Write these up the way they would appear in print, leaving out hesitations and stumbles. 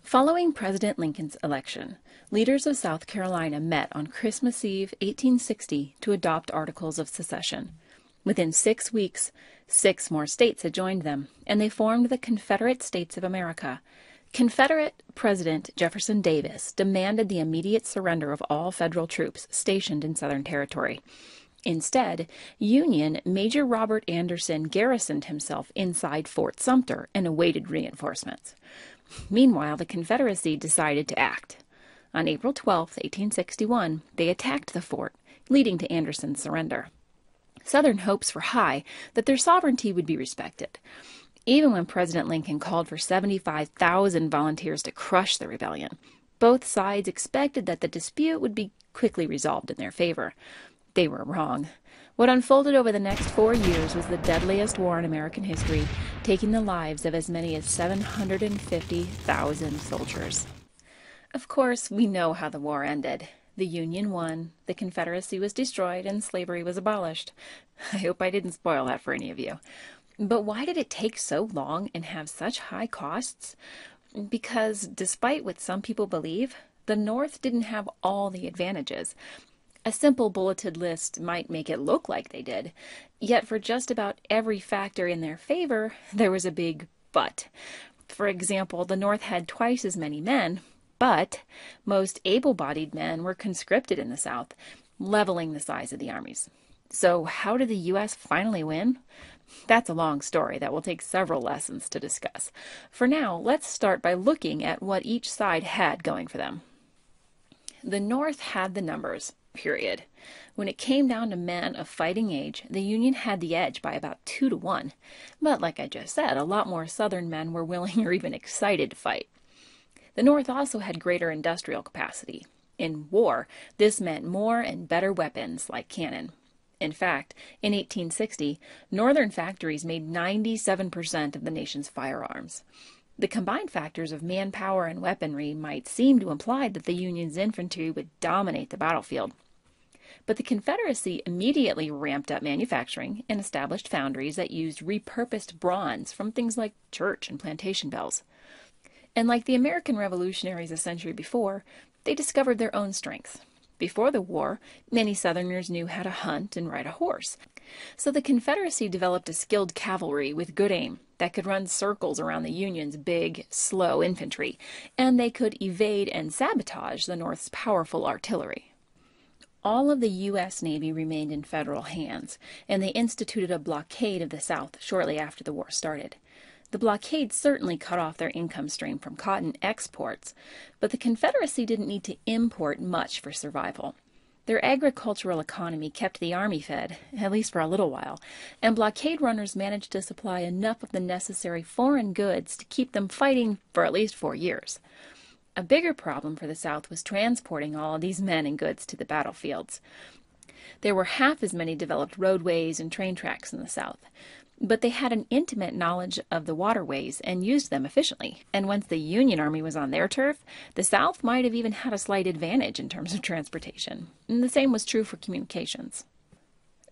Following President Lincoln's election, leaders of South Carolina met on Christmas Eve, 1860, to adopt Articles of Secession. Within 6 weeks, 6 more states had joined them, and they formed the Confederate States of America. Confederate President Jefferson Davis demanded the immediate surrender of all federal troops stationed in Southern territory. Instead, Union Major Robert Anderson garrisoned himself inside Fort Sumter and awaited reinforcements. Meanwhile, the Confederacy decided to act. On April 12, 1861, they attacked the fort, leading to Anderson's surrender. Southern hopes were high that their sovereignty would be respected. Even when President Lincoln called for 75,000 volunteers to crush the rebellion, both sides expected that the dispute would be quickly resolved in their favor. They were wrong. What unfolded over the next 4 years was the deadliest war in American history, taking the lives of as many as 750,000 soldiers. Of course, we know how the war ended. The Union won, the Confederacy was destroyed, and slavery was abolished. I hope I didn't spoil that for any of you. But why did it take so long and have such high costs? Because, despite what some people believe, the North didn't have all the advantages. A simple bulleted list might make it look like they did, yet for just about every factor in their favor, there was a big but. For example, the North had twice as many men, but most able-bodied men were conscripted in the South, leveling the size of the armies. So how did the U.S. finally win? That's a long story that will take several lessons to discuss. For now, let's start by looking at what each side had going for them. The North had the numbers, period. When it came down to men of fighting age, the Union had the edge by about 2 to 1. But like I just said, a lot more Southern men were willing or even excited to fight. The North also had greater industrial capacity. In war, this meant more and better weapons like cannon. In fact, in 1860, Northern factories made 97% of the nation's firearms. The combined factors of manpower and weaponry might seem to imply that the Union's infantry would dominate the battlefield. But the Confederacy immediately ramped up manufacturing and established foundries that used repurposed bronze from things like church and plantation bells. And like the American revolutionaries a century before, they discovered their own strengths. Before the war, many Southerners knew how to hunt and ride a horse. So the Confederacy developed a skilled cavalry with good aim that could run circles around the Union's big, slow infantry, and they could evade and sabotage the North's powerful artillery. All of the U.S. Navy remained in federal hands, and they instituted a blockade of the South shortly after the war started. The blockade certainly cut off their income stream from cotton exports, but the Confederacy didn't need to import much for survival. Their agricultural economy kept the army fed, at least for a little while, and blockade runners managed to supply enough of the necessary foreign goods to keep them fighting for at least 4 years. A bigger problem for the South was transporting all of these men and goods to the battlefields. There were half as many developed roadways and train tracks in the South, but they had an intimate knowledge of the waterways and used them efficiently. And once the Union Army was on their turf, the South might have even had a slight advantage in terms of transportation. And the same was true for communications.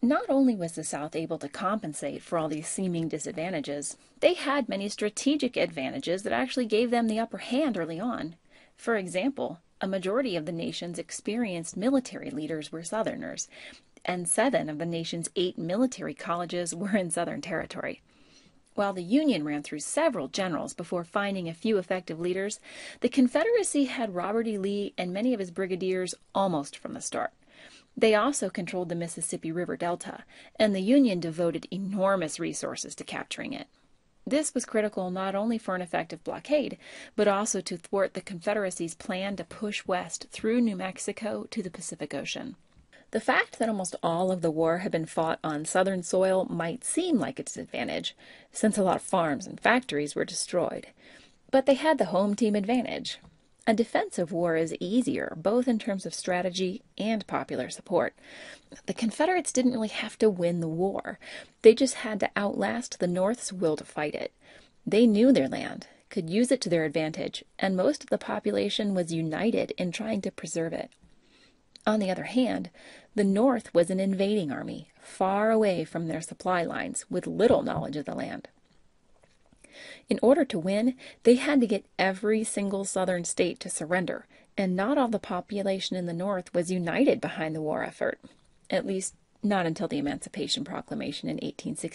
Not only was the South able to compensate for all these seeming disadvantages, they had many strategic advantages that actually gave them the upper hand early on. For example, a majority of the nation's experienced military leaders were Southerners, and 7 of the nation's 8 military colleges were in Southern territory. While the Union ran through several generals before finding a few effective leaders, the Confederacy had Robert E. Lee and many of his brigadiers almost from the start. They also controlled the Mississippi River Delta, and the Union devoted enormous resources to capturing it. This was critical not only for an effective blockade, but also to thwart the Confederacy's plan to push west through New Mexico to the Pacific Ocean. The fact that almost all of the war had been fought on Southern soil might seem like a disadvantage, since a lot of farms and factories were destroyed. But they had the home team advantage. A defensive war is easier, both in terms of strategy and popular support. The Confederates didn't really have to win the war. They just had to outlast the North's will to fight it. They knew their land, could use it to their advantage, and most of the population was united in trying to preserve it. On the other hand, the North was an invading army, far away from their supply lines, with little knowledge of the land. In order to win, they had to get every single Southern state to surrender, and not all the population in the North was united behind the war effort. At least, not until the Emancipation Proclamation in 1861.